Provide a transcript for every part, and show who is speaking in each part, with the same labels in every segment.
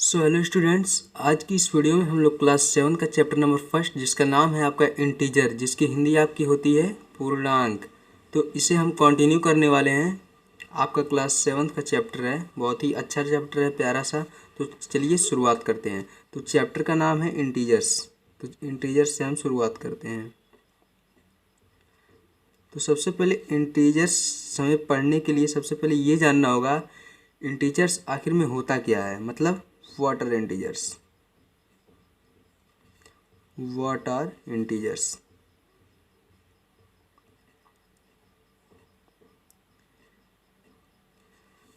Speaker 1: Hello students, आज की इस वीडियो में हम लोग क्लास 7 का चैप्टर नंबर फर्स्ट जिसका नाम है आपका इंटीजर, जिसकी हिंदी आपकी होती है पूर्णांक। तो इसे हम कंटिन्यू करने वाले हैं। आपका क्लास 7 का चैप्टर है, बहुत ही अच्छा चैप्टर है, प्यारा सा। तो चलिए शुरुआत करते हैं। तो चैप्टर का नाम है इंटीजर्स। तो इंटीजर्स से हम शुरुआत करते हैं। तो सबसे पहले इंटीजर्स हमें पढ़ने के लिए सबसे पहले ये जानना होगा इंटीजर्स आखिर में होता क्या है, मतलब what are integers. What are integers.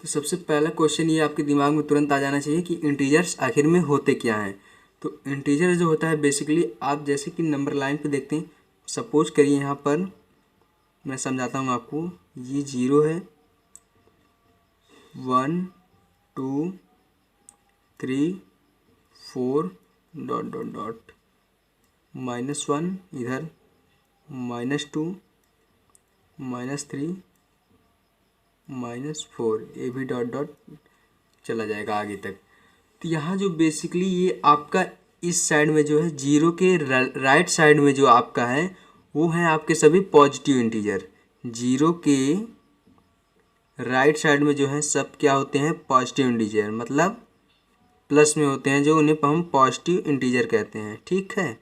Speaker 1: तो सबसे पहला क्वेश्चन ये आपके दिमाग में तुरंत आ जाना चाहिए कि इंटीजर्स आखिर में होते क्या हैं। तो इंटीजर जो होता है बेसिकली आप जैसे कि नंबर लाइन पे देखते हैं। सपोज करिए यहाँ पर मैं समझाता हूँ आपको। ये 0 है, 1 2 3 4 डॉट डॉट डॉट, -1 इधर, -2 -3 -4, ये भी डॉट डॉट चला जाएगा आगे तक। तो यहाँ जो बेसिकली ये आपका इस साइड में जो है 0 के राइट साइड में जो आपका है वो है आपके सभी पॉजिटिव इंटीजर। 0 के राइट साइड में जो है सब क्या होते हैं, पॉजिटिव इंटीजर, मतलब प्लस में होते हैं, जो उन्हें हम पॉजिटिव इंटीजर कहते हैं। ठीक है,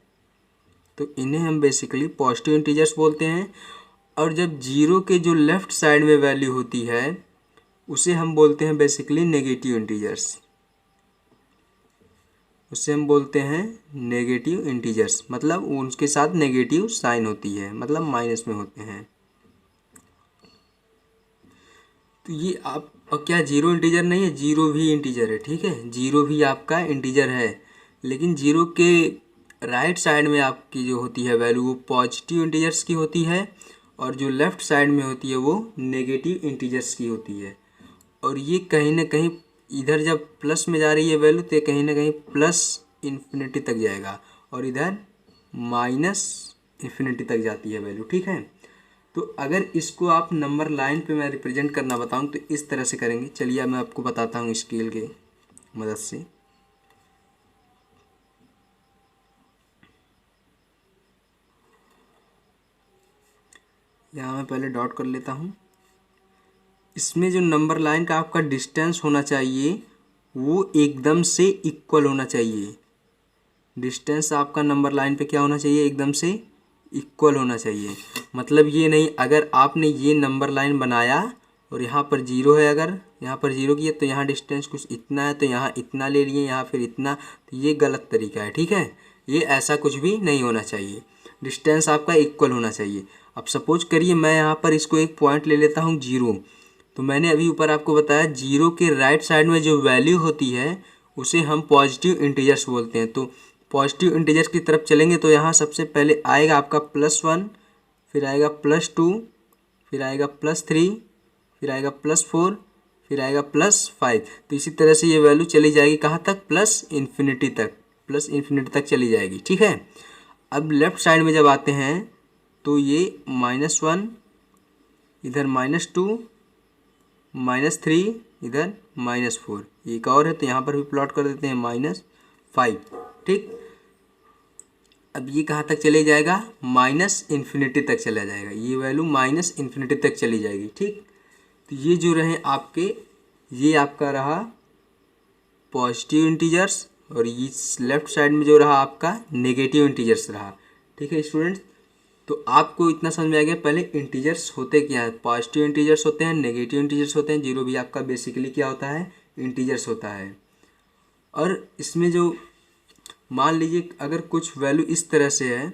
Speaker 1: तो इन्हें हम बेसिकली पॉजिटिव इंटीजर्स बोलते हैं। और जब 0 के जो लेफ्ट साइड में वैल्यू होती है उसे हम बोलते हैं बेसिकली नेगेटिव इंटीजर्स। उसे हम बोलते हैं नेगेटिव इंटीजर्स, मतलब उनके साथ नेगेटिव साइन होती है, मतलब माइनस में होते हैं। तो ये आप, और क्या 0 इंटीजर नहीं है, 0 भी इंटीजर है। ठीक है, 0 भी आपका इंटीजर है, लेकिन 0 के राइट साइड में आपकी जो होती है वैल्यू वो पॉजिटिव इंटीजर्स की होती है, और जो लेफ्ट साइड में होती है वो नेगेटिव इंटीजर्स की होती है। और ये कहीं ना कहीं इधर जब प्लस में जा रही है वैल्यू तो कहीं ना कहीं प्लस इन्फिनिटी तक जाएगा, और इधर माइनस इन्फिनिटी तक जाती है वैल्यू। ठीक है, तो अगर इसको आप नंबर लाइन पे मैं रिप्रेजेंट करना बताऊं तो इस तरह से करेंगे। चलिए अब मैं आपको बताता हूं स्केल के मदद से। यहाँ मैं पहले डॉट कर लेता हूँ। इसमें जो नंबर लाइन का आपका डिस्टेंस होना चाहिए वो एकदम से इक्वल होना चाहिए। डिस्टेंस आपका नंबर लाइन पे क्या होना चाहिए, एकदम से इक्वल होना चाहिए। मतलब ये नहीं अगर आपने ये नंबर लाइन बनाया और यहाँ पर 0 है, अगर यहाँ पर 0 किया तो यहाँ डिस्टेंस कुछ इतना है तो यहाँ इतना ले लिए, यहाँ फिर इतना, तो ये गलत तरीका है। ठीक है, ये ऐसा कुछ भी नहीं होना चाहिए। डिस्टेंस आपका इक्वल होना चाहिए। अब सपोज करिए मैं यहाँ पर इसको एक पॉइंट ले लेता हूँ 0। तो मैंने अभी ऊपर आपको बताया 0 के राइट साइड में जो वैल्यू होती है उसे हम पॉजिटिव इंटीजर्स बोलते हैं। तो पॉजिटिव इंटीजर्स की तरफ चलेंगे तो यहाँ सबसे पहले आएगा आपका +1, फिर आएगा +2, फिर आएगा +3, फिर आएगा +4, फिर आएगा +5। तो इसी तरह से ये वैल्यू चली जाएगी कहाँ तक, प्लस इन्फिनिटी तक, प्लस इन्फिनिटी तक चली जाएगी। ठीक है, अब लेफ्ट साइड में जब आते हैं तो ये -1, इधर -2, -3, इधर -4, एक और है तो यहाँ पर भी प्लॉट कर देते हैं -5। ठीक, अब ये कहाँ तक चले जाएगा, माइनस इन्फिनिटी तक चला जाएगा, ये वैल्यू माइनस इन्फिनिटी तक चली जाएगी। ठीक, तो ये जो रहे आपके, ये आपका रहा पॉजिटिव इंटीजर्स, और इस लेफ्ट साइड में जो रहा आपका नेगेटिव इंटीजर्स रहा। ठीक है स्टूडेंट्स, तो आपको इतना समझ में आ गया पहले इंटीजर्स होते क्या है। पॉजिटिव इंटीजर्स होते हैं, नेगेटिव इंटीजर्स होते हैं, 0 भी आपका बेसिकली क्या होता है, इंटीजर्स होता है। और इसमें जो मान लीजिए अगर कुछ वैल्यू इस तरह से है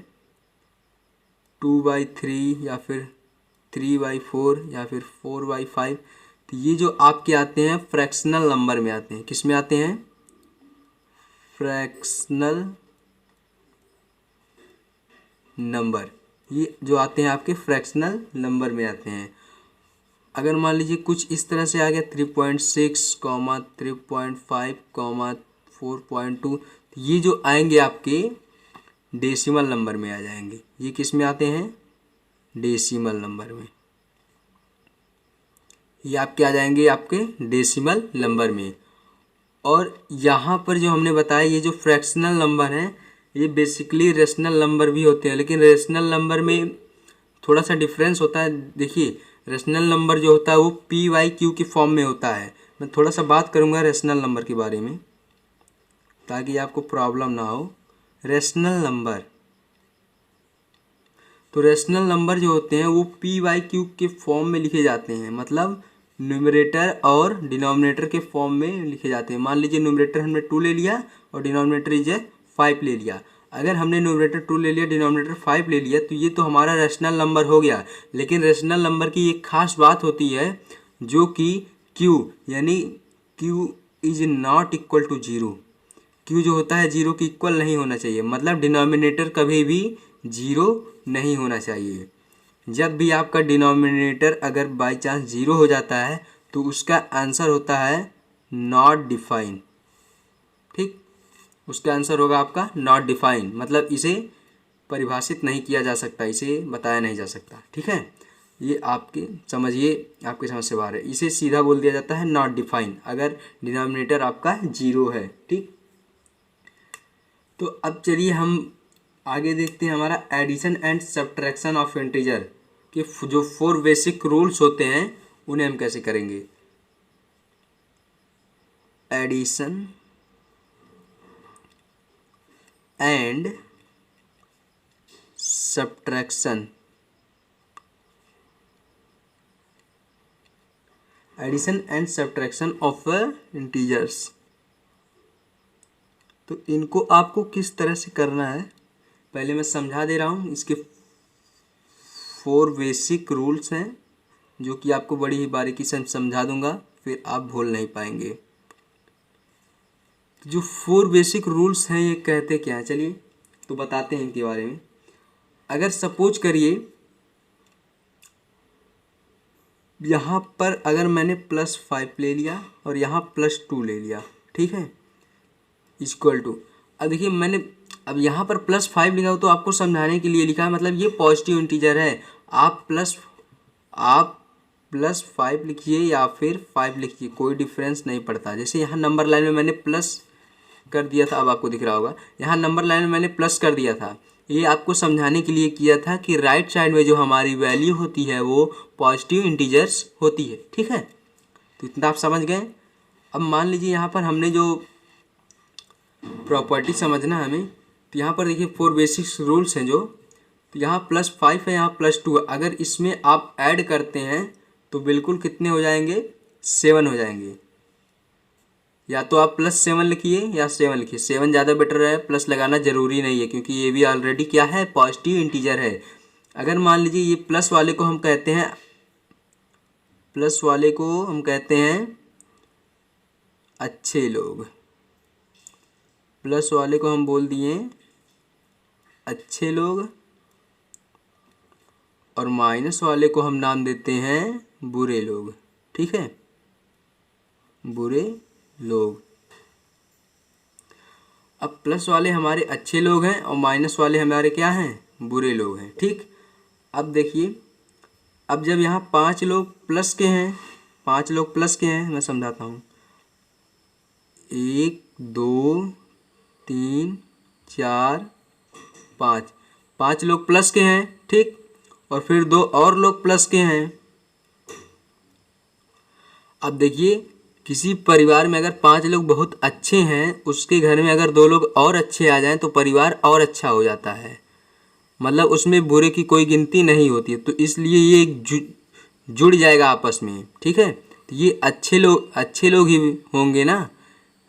Speaker 1: 2/3 या फिर 3/4 या फिर 4/5, तो ये जो आपके आते हैं फ्रैक्शनल नंबर में आते हैं। किस में आते हैं, फ्रैक्शनल नंबर। ये जो आते हैं आपके फ्रैक्शनल नंबर में आते हैं। अगर मान लीजिए कुछ इस तरह से आ गया 3.6, 3.5, 4.2, तो ये जो आएंगे आपके डेसिमल नंबर में आ जाएंगे। ये किस में आते हैं, डेसिमल नंबर में। ये आपके आ जाएंगे आपके डेसिमल नंबर में। और यहाँ पर जो हमने बताया ये जो फ्रैक्शनल नंबर हैं ये बेसिकली रेशनल नंबर भी होते हैं, लेकिन रेशनल नंबर में थोड़ा सा डिफरेंस होता है। देखिए रेशनल नंबर जो होता है वो पी वाई क्यू की फॉर्म में होता है। मैं थोड़ा सा बात करूँगा रेशनल नंबर के बारे में ताकि आपको प्रॉब्लम ना हो। रेशनल नंबर, तो रेशनल नंबर जो होते हैं वो पी वाई क्यू के फॉर्म में लिखे जाते हैं, मतलब न्यूमरेटर और डिनोमिनेटर के फॉर्म में लिखे जाते हैं। मान लीजिए न्यूमरेटर हमने 2 ले लिया और डिनोमिनेटर इज 5 ले लिया। अगर हमने न्यूमरेटर 2 ले लिया, डिनोमिनेटर 5 ले लिया, तो ये तो हमारा रेशनल नंबर हो गया। लेकिन रेशनल नंबर की एक खास बात होती है जो कि क्यू, यानी q is not equal to zero. Q जो होता है जीरो की इक्वल नहीं होना चाहिए, मतलब डिनोमिनेटर कभी भी जीरो नहीं होना चाहिए। जब भी आपका डिनोमिनेटर अगर बाई चांस जीरो हो जाता है तो उसका आंसर होता है नॉट डिफाइन। ठीक, उसका आंसर होगा आपका नॉट डिफाइन, मतलब इसे परिभाषित नहीं किया जा सकता, इसे बताया नहीं जा सकता। ठीक है, ये आपके समझिए, आपकी समझ से बाहर है। इसे सीधा बोल दिया जाता है नॉट डिफाइन अगर डिनोमिनेटर आपका जीरो है। ठीक, तो अब चलिए हम आगे देखते हैं हमारा addition and subtraction of integer के जो 4 बेसिक रूल्स होते हैं उन्हें हम कैसे करेंगे। Addition and subtraction, addition and subtraction of integers, तो इनको आपको किस तरह से करना है पहले मैं समझा दे रहा हूँ। इसके 4 बेसिक रूल्स हैं जो कि आपको बड़ी ही बारीकी से समझा दूंगा, फिर आप भूल नहीं पाएंगे। जो 4 बेसिक रूल्स हैं ये कहते क्या हैं, चलिए तो बताते हैं इनके बारे में। अगर सपोज करिए यहाँ पर अगर मैंने +5 ले लिया और यहाँ +2 ले लिया, ठीक है, इक्वल टू, अब देखिए मैंने अब यहाँ पर +5 लिखा हो तो आपको समझाने के लिए लिखा है, मतलब ये पॉजिटिव इंटीजर है। आप +5 लिखिए या फिर 5 लिखिए, कोई डिफरेंस नहीं पड़ता। जैसे यहाँ नंबर लाइन में मैंने प्लस कर दिया था, अब आपको दिख रहा होगा यहाँ नंबर लाइन में मैंने प्लस कर दिया था। ये आपको समझाने के लिए किया था कि राइट साइड में जो हमारी वैल्यू होती है वो पॉजिटिव इंटीजर्स होती है। ठीक है, तो इतना आप समझ गए। अब मान लीजिए यहाँ पर हमने जो प्रॉपर्टी समझना है हमें, तो यहाँ पर देखिए 4 बेसिक रूल्स हैं जो, तो यहाँ +5 है, यहाँ +2 है। अगर इसमें आप ऐड करते हैं तो बिल्कुल कितने हो जाएंगे, 7 हो जाएंगे। या तो आप +7 लिखिए या 7 लिखिए, 7 ज़्यादा बेटर है, प्लस लगाना ज़रूरी नहीं है क्योंकि ये भी ऑलरेडी क्या है, पॉजिटिव इंटीजर है। अगर मान लीजिए ये प्लस वाले को हम कहते हैं, अच्छे लोग, प्लस वाले को हम बोल दिए अच्छे लोग, और माइनस वाले को हम नाम देते हैं बुरे लोग। ठीक है, बुरे लोग। अब प्लस वाले हमारे अच्छे लोग हैं और माइनस वाले हमारे क्या हैं, बुरे लोग हैं। ठीक, अब देखिए, अब जब यहाँ 5 लोग प्लस के हैं, मैं समझाता हूँ। 1 2 3 4 5, 5 लोग प्लस के हैं। ठीक, और फिर 2 और लोग प्लस के हैं। अब देखिए किसी परिवार में अगर 5 लोग बहुत अच्छे हैं, उसके घर में अगर 2 लोग और अच्छे आ जाएं तो परिवार और अच्छा हो जाता है, मतलब उसमें बुरे की कोई गिनती नहीं होती है। तो इसलिए ये जुड़ जाएगा आपस में। ठीक है, तो ये अच्छे लोग ही होंगे ना।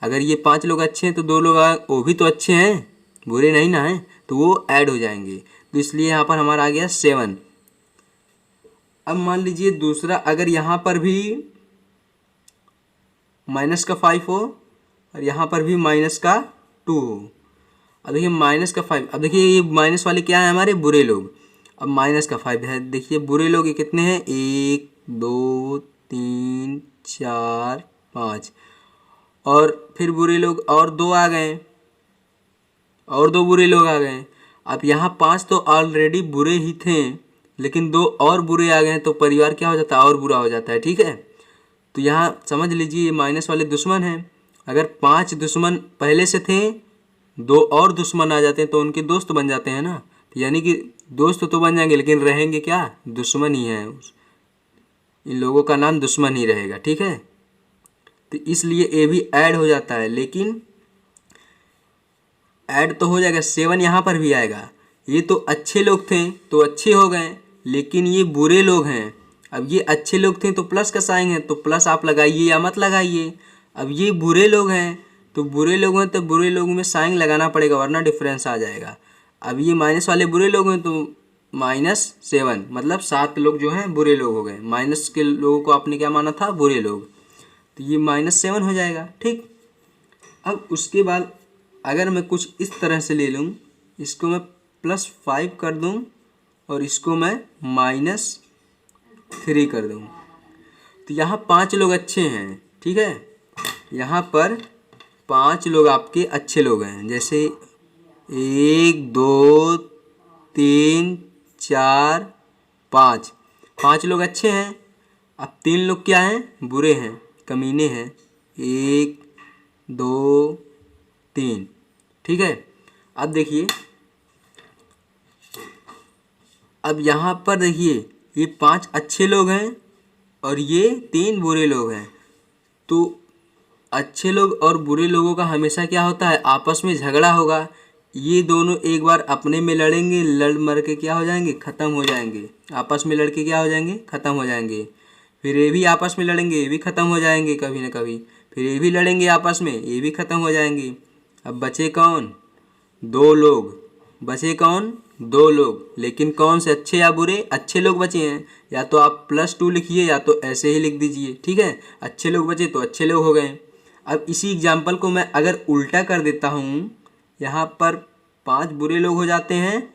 Speaker 1: अगर ये 5 लोग अच्छे हैं तो 2 लोग वो भी तो अच्छे हैं, बुरे नहीं ना हैं, तो वो ऐड हो जाएंगे। तो इसलिए यहाँ पर हमारा आ गया 7। अब मान लीजिए दूसरा, अगर यहाँ पर भी -5 हो और यहाँ पर भी -2 हो। अब देखिए -5, अब देखिए ये माइनस वाले क्या है, हमारे बुरे लोग। अब -5 है, देखिए बुरे लोग ये कितने हैं, 1 2 3 4 5, और फिर बुरे लोग और 2 आ गए, और 2 बुरे लोग आ गए। अब यहाँ 5 तो ऑलरेडी बुरे ही थे, लेकिन 2 और बुरे आ गए तो परिवार क्या हो जाता है, और बुरा हो जाता है। ठीक है, तो यहाँ समझ लीजिए ये माइनस वाले दुश्मन हैं अगर 5 दुश्मन पहले से थे, 2 और दुश्मन आ जाते हैं तो उनके दोस्त बन जाते हैं ना। तो यानी कि दोस्त तो बन जाएंगे लेकिन रहेंगे क्या, दुश्मन ही हैं। इन लोगों का नाम दुश्मन ही रहेगा, ठीक है। तो इसलिए ए भी ऐड हो जाता है, लेकिन ऐड तो हो जाएगा, 7 यहाँ पर भी आएगा। ये तो अच्छे लोग थे तो अच्छे हो गए, लेकिन ये बुरे लोग हैं। अब ये अच्छे लोग थे तो प्लस का साइन है, तो प्लस आप लगाइए या मत लगाइए। अब ये बुरे लोग हैं तो बुरे लोग हैं, तो बुरे लोगों में साइन लगाना पड़ेगा वरना डिफरेंस आ जाएगा। अब ये माइनस वाले बुरे लोग हैं तो -7, मतलब 7 लोग जो हैं बुरे लोग हो गए। माइनस के लोगों को आपने क्या माना था, बुरे लोग, तो ये -7 हो जाएगा, ठीक। अब उसके बाद अगर मैं कुछ इस तरह से ले लूँ, इसको मैं +5 कर दूँ और इसको मैं -3 कर दूँ, तो यहाँ 5 लोग अच्छे हैं, ठीक है। यहाँ पर 5 लोग आपके अच्छे लोग हैं, जैसे 1 2 3 4 5, 5 लोग अच्छे हैं। अब 3 लोग क्या हैं, बुरे हैं, कमीने हैं। 1 2 3, ठीक है। अब देखिए, अब यहाँ पर देखिए, ये 5 अच्छे लोग हैं और ये 3 बुरे लोग हैं। तो अच्छे लोग और बुरे लोगों का हमेशा क्या होता है, आपस में झगड़ा होगा। ये दोनों एक बार अपने में लड़ेंगे, लड़ मर के क्या हो जाएंगे, ख़त्म हो जाएंगे। आपस में लड़के क्या हो जाएंगे, ख़त्म हो जाएंगे। फिर ये भी आपस में लड़ेंगे, ये भी ख़त्म हो जाएंगे कभी ना कभी। फिर ये भी लड़ेंगे आपस में, ये भी ख़त्म हो जाएंगे। अब बचे कौन, 2 लोग। बचे कौन, 2 लोग। लेकिन कौन से, अच्छे या बुरे, अच्छे लोग बचे हैं। या तो आप +2 लिखिए या तो ऐसे ही लिख दीजिए, ठीक है। अच्छे लोग बचे तो अच्छे लोग हो गए। अब इसी एग्जाम्पल को मैं अगर उल्टा कर देता हूँ, यहाँ पर 5 बुरे लोग हो जाते हैं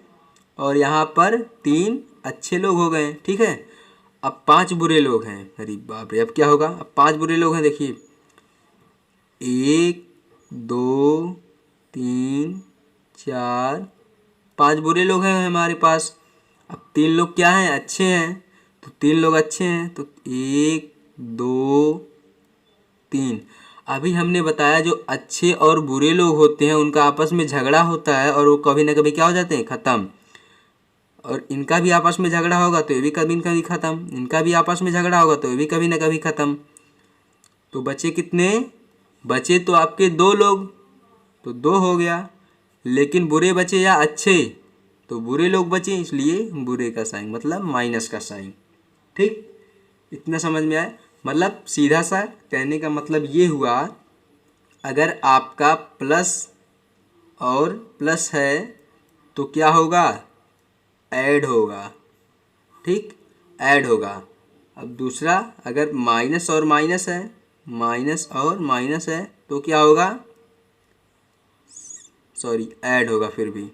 Speaker 1: और यहाँ पर 3 अच्छे लोग हो गए, ठीक है। अब 5 बुरे लोग हैं, अरे बाप रे, अब क्या होगा। अब 5 बुरे लोग हैं, देखिए 1 2 3 4 5 बुरे लोग हैं हमारे पास। अब 3 लोग क्या हैं, अच्छे हैं, तो 3 लोग अच्छे हैं, तो 1 2 3। अभी हमने बताया जो अच्छे और बुरे लोग होते हैं उनका आपस में झगड़ा होता है और वो कभी ना कभी क्या हो जाते हैं, ख़त्म। और इनका भी आपस में झगड़ा होगा तो ये भी कभी न कभी ख़त्म, इनका भी आपस में झगड़ा होगा तो ये भी कभी ना कभी ख़त्म। तो बचे कितने, बचे तो आपके 2 लोग, तो 2 हो गया। लेकिन बुरे बचे या अच्छे, तो बुरे लोग बचे, इसलिए बुरे का साइन, मतलब माइनस का साइन, ठीक। इतना समझ में आया। मतलब सीधा सा कहने का मतलब ये हुआ, अगर आपका प्लस और प्लस है तो क्या होगा, ऐड होगा, ठीक, ऐड होगा। अब दूसरा, अगर माइनस और माइनस है, माइनस और माइनस है तो क्या होगा, सॉरी ऐड होगा। फिर भी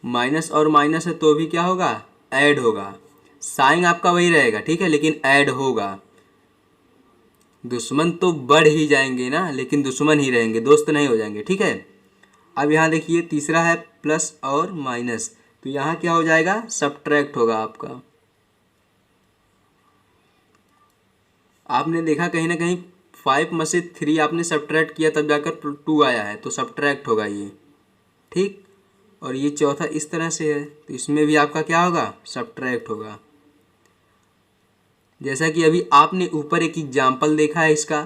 Speaker 1: माइनस और माइनस है तो भी क्या होगा, ऐड होगा। साइन आपका वही रहेगा, ठीक है, लेकिन ऐड होगा। दुश्मन तो बढ़ ही जाएंगे ना, लेकिन दुश्मन ही रहेंगे, दोस्त नहीं हो जाएंगे, ठीक है। अब यहाँ देखिए तीसरा है प्लस और माइनस, तो यहाँ क्या हो जाएगा, सब्ट्रैक्ट होगा आपका। आपने देखा कहीं ना कहीं 5 में से 3 आपने सब्ट्रैक्ट किया तब जाकर 2 आया है, तो सब्ट्रैक्ट होगा ये, ठीक। और ये चौथा इस तरह से है तो इसमें भी आपका क्या होगा, सब्ट्रैक्ट होगा। जैसा कि अभी आपने ऊपर एक एग्जाम्पल देखा है इसका,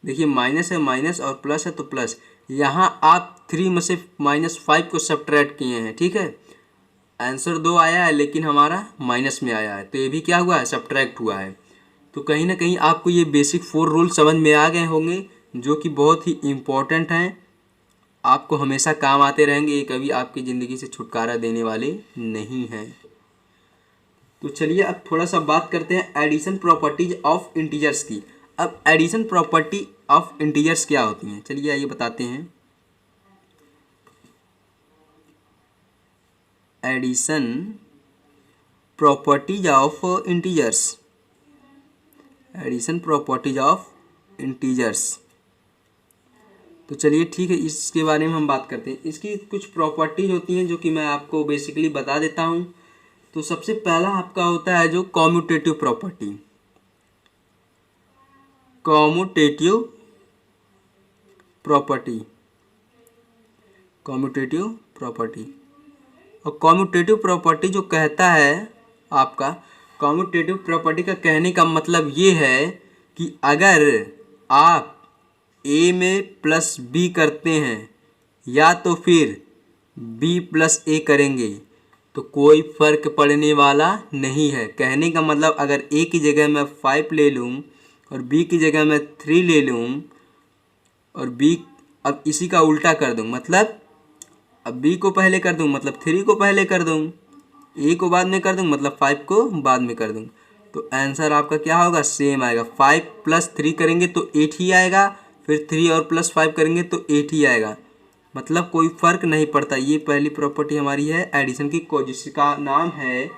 Speaker 1: देखिए माइनस है माइनस और प्लस है तो प्लस। यहाँ आप 3 में से -5 को सब्ट्रैक्ट किए हैं, ठीक है। आंसर 2 आया है लेकिन हमारा माइनस में आया है, तो ये भी क्या हुआ है, सब्ट्रैक्ट हुआ है। तो कहीं ना कहीं आपको ये बेसिक 4 रूल समझ में आ गए होंगे, जो कि बहुत ही इम्पोर्टेंट हैं, आपको हमेशा काम आते रहेंगे, ये कभी आपकी ज़िंदगी से छुटकारा देने वाले नहीं हैं। तो चलिए अब थोड़ा सा बात करते हैं एडिशन प्रॉपर्टीज ऑफ इंटीजर्स की। अब एडिशन प्रॉपर्टी ऑफ इंटीजर्स क्या होती हैं, चलिए आइए बताते हैं। Addition properties of integers, addition properties of integers. तो चलिए ठीक है, इसके बारे में हम बात करते हैं। इसकी कुछ प्रॉपर्टीज होती हैं जो कि मैं आपको बेसिकली बता देता हूँ। तो सबसे पहला आपका होता है जो commutative property. Commutative property, commutative property. और कॉम्यूटेटिव प्रॉपर्टी जो कहता है आपका, कॉम्यूटेटिव प्रॉपर्टी का कहने का मतलब ये है कि अगर आप ए में प्लस बी करते हैं या तो फिर बी प्लस ए करेंगे तो कोई फ़र्क पड़ने वाला नहीं है। कहने का मतलब अगर ए की जगह मैं 5 ले लूँ और बी की जगह मैं 3 ले लूँ और बी, अब इसी का उल्टा कर दूँ, मतलब अब बी को पहले कर दूँ मतलब 3 को पहले कर दूँ, ए को बाद में कर दूँ मतलब 5 को बाद में कर दूँ, तो आंसर आपका क्या होगा, सेम आएगा। 5 + 3 करेंगे तो 8 ही आएगा, फिर 3 और +5 करेंगे तो 8 ही आएगा, मतलब कोई फ़र्क नहीं पड़ता। ये पहली प्रॉपर्टी हमारी है एडिशन की, जिसका नाम है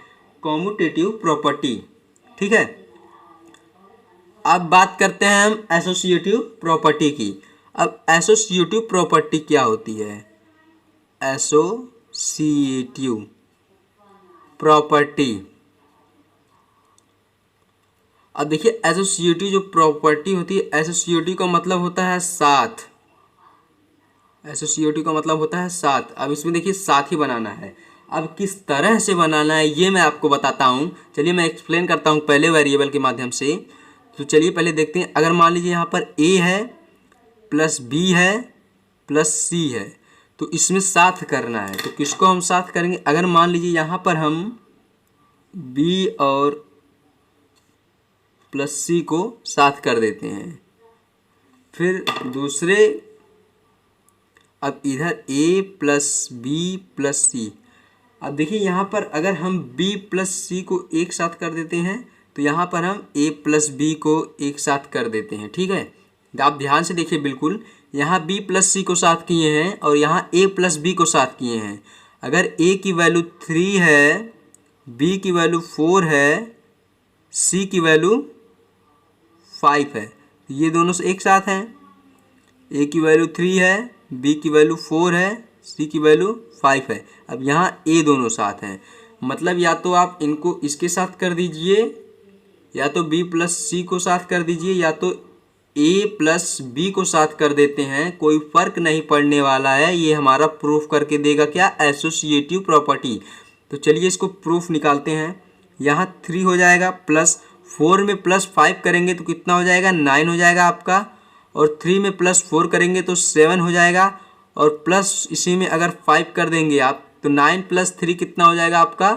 Speaker 1: कॉम्यूटेटिव प्रॉपर्टी। ठीक है, अब बात करते हैं हम एसोसिएटिव प्रॉपर्टी की। अब एसोसिएटिव प्रॉपर्टी क्या होती है? एसोसिएटिव प्रॉपर्टी, अब देखिए एसोसिएटिव जो प्रॉपर्टी होती है, एसोसिएटिव का मतलब होता है साथ, एसोसिएटिव का मतलब होता है साथ। अब इसमें देखिए साथ ही बनाना है। अब किस तरह से बनाना है ये मैं आपको बताता हूँ। चलिए मैं एक्सप्लेन करता हूँ पहले वेरिएबल के माध्यम से। तो चलिए पहले देखते हैं। अगर मान लीजिए यहाँ पर ए है प्लस बी है प्लस सी है, तो इसमें साथ करना है, तो किसको हम साथ करेंगे? अगर मान लीजिए यहाँ पर हम बी और प्लस सी को साथ कर देते हैं, फिर दूसरे, अब इधर ए प्लस बी प्लस सी। अब देखिए यहाँ पर अगर हम b प्लस सी को एक साथ कर देते हैं तो यहाँ पर हम a प्लस बी को एक साथ कर देते हैं। ठीक है, आप ध्यान से देखिए, बिल्कुल यहाँ b प्लस सी को साथ किए हैं और यहाँ a प्लस बी को साथ किए हैं। अगर a की वैल्यू 3 है, b की वैल्यू 4 है, c की वैल्यू 5 है, ये दोनों से एक साथ हैं। a की वैल्यू 3 है, b की वैल्यू 4 है, c की वैल्यू 5 है। अब यहाँ a दोनों साथ हैं, मतलब या तो आप इनको इसके साथ कर दीजिए, या तो b प्लस सी को साथ कर दीजिए, या तो a प्लस बी को साथ कर देते हैं, कोई फ़र्क नहीं पड़ने वाला है। ये हमारा प्रूफ करके देगा क्या? Associative property. तो चलिए इसको प्रूफ निकालते हैं। यहाँ 3 हो जाएगा, प्लस 4 में प्लस 5 करेंगे तो कितना हो जाएगा? 9 हो जाएगा आपका, और 3 में प्लस 4 करेंगे तो 7 हो जाएगा, और प्लस इसी में अगर 5 कर देंगे आप तो 9 + 3 कितना हो जाएगा आपका?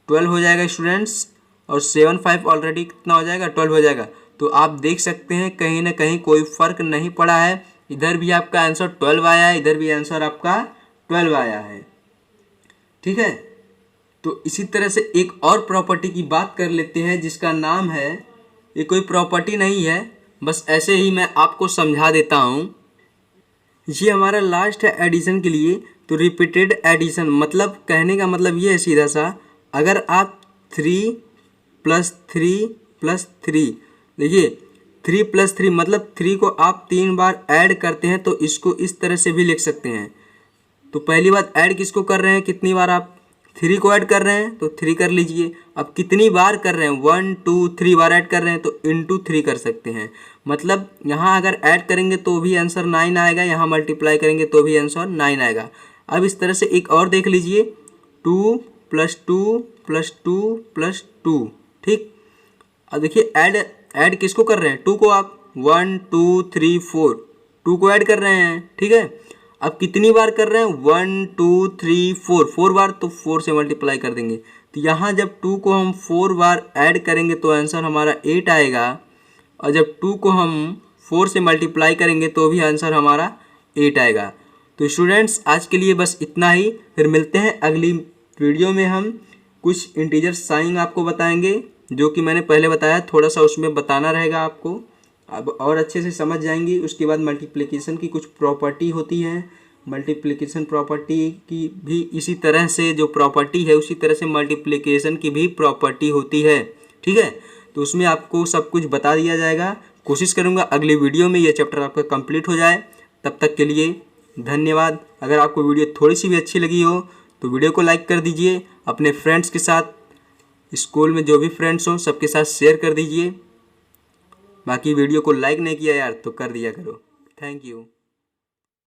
Speaker 1: 12 हो जाएगा स्टूडेंट्स, और 7 5 ऑलरेडी कितना हो जाएगा? 12 हो जाएगा। तो आप देख सकते हैं कहीं ना कहीं कोई फ़र्क नहीं पड़ा है, इधर भी आपका आंसर 12 आया है, इधर भी आंसर आपका 12 आया है। ठीक है, तो इसी तरह से एक और प्रॉपर्टी की बात कर लेते हैं जिसका नाम है, ये कोई प्रॉपर्टी नहीं है, बस ऐसे ही मैं आपको समझा देता हूँ। ये हमारा लास्ट है एडिशन के लिए। तो रिपीटेड एडिशन, मतलब कहने का मतलब ये है सीधा सा, अगर आप 3 + 3 + 3, देखिए 3 + 3 मतलब 3 को आप 3 बार ऐड करते हैं तो इसको इस तरह से भी लिख सकते हैं। तो पहली बात ऐड किसको कर रहे हैं, कितनी बार आप 3 को ऐड कर रहे हैं तो 3 कर लीजिए। अब कितनी बार कर रहे हैं, 1 2 3 बार ऐड कर रहे हैं तो × 3 कर सकते हैं। मतलब यहाँ अगर ऐड करेंगे तो भी आंसर 9 आएगा, यहाँ मल्टीप्लाई करेंगे तो भी आंसर 9 आएगा। अब इस तरह से एक और देख लीजिए, 2 + 2 + 2 + 2। ठीक, अब देखिए ऐड किसको कर रहे हैं, 2 को। आप 1 2 3 4 2 को ऐड कर रहे हैं। ठीक है, अब कितनी बार कर रहे हैं, 1 2 3 4 बार, तो 4 से मल्टीप्लाई कर देंगे। तो यहाँ जब 2 को हम 4 बार ऐड करेंगे तो आंसर हमारा 8 आएगा, और जब 2 को हम 4 से मल्टीप्लाई करेंगे तो भी आंसर हमारा 8 आएगा। तो स्टूडेंट्स आज के लिए बस इतना ही, फिर मिलते हैं अगली वीडियो में। हम कुछ इंटीजर साइन आपको बताएंगे, जो कि मैंने पहले बताया, थोड़ा सा उसमें बताना रहेगा आपको, अब और अच्छे से समझ जाएंगे। उसके बाद मल्टीप्लिकेशन की कुछ प्रॉपर्टी होती है, मल्टीप्लिकेशन प्रॉपर्टी की भी इसी तरह से जो प्रॉपर्टी है उसी तरह से मल्टीप्लिकेशन की भी प्रॉपर्टी होती है। ठीक है, तो उसमें आपको सब कुछ बता दिया जाएगा। कोशिश करूँगा अगली वीडियो में ये चैप्टर आपका कंप्लीट हो जाए। तब तक के लिए धन्यवाद। अगर आपको वीडियो थोड़ी सी भी अच्छी लगी हो तो वीडियो को लाइक कर दीजिए, अपने फ्रेंड्स के साथ, स्कूल में जो भी फ्रेंड्स हों सबके साथ शेयर कर दीजिए। बाकी वीडियो को लाइक नहीं किया यार तो कर दिया करो। Thank you.